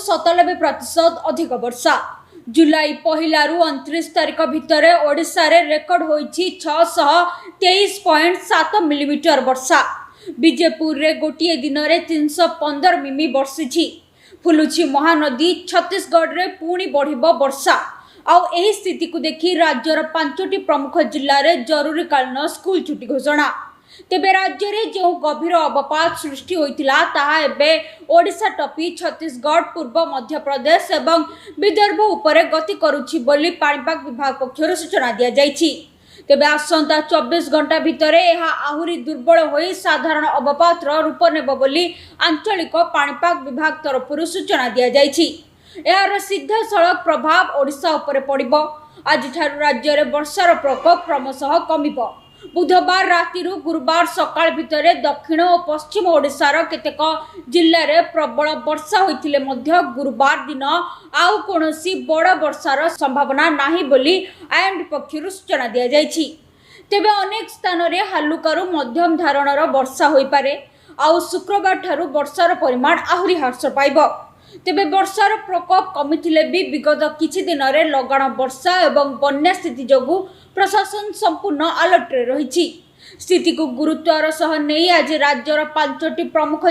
97% अधिक वर्षा। जुलाई 1 रु 29 तारिख भितर ओडिशा रे रेकर्ड होईछि 623.7 मिलीमीटर वर्षा। विजयपुर रे गोटिए दिन रे 315 मिमी वर्षिछि। फुलुछि महानदी। छत्तीसगढ़ रे पुणी बढ़िबो वर्षा। आउ एही स्थिति को देखि राज्यर 5टी प्रमुख जिल्ला रे जरूरीकालीन स्कूल छुट्टी घोषणा। तेबे राज्य रे जो गभीर अवपात सृष्टि होइतिला ताहा एबे ओडिशा टपी छत्तीसगढ़, पूर्व मध्य प्रदेश एवं विदर्भ उपरे गति करुछि बोली पाणीपाग विभाग पक्षरु सूचना दिया जाइछि। तेबे आसंता 24 घंटा भितरे एहा आहुरी दुर्बल होई साधारण अवपातर रूप नेब बोली आंचलिक पाणीपाग विभाग तरफरु सूचना दिया जाइछि। एहार सीधा सड़क प्रभाव ओडिशा उपरे पड़िबो। आज ठारू राज्य रे वर्षार प्रकोप क्रमशः कमिबो। बुधवार राति गुरुवार सकाळ भितरे दक्षिण और पश्चिम ओडिशार केतेक जिल्ला रे प्रबल वर्षा होइतिले मध्य गुरुवार दिन आउ कोनोसी बड़ वर्षार संभावना नाही बोली आईएमडी पक्षरु सूचना दिया जाइछि। तेबे अनेक स्थान रे हालुकारू मध्यम धारणर वर्षा होई पारे। आउ शुक्रवार ठारू वर्षार परिमाण आहुरी ह्रास पाइबो। तेबे वर्षार प्रकोप कमिथिले भी विगत किछि दिन रे लगाण वर्षा एवं बन्या स्थिति जोगु प्रशासन संपूर्ण अलर्ट रे रहिछि। स्थिति को गुरुत्वर सह नै आज राज्यर 5टी प्रमुख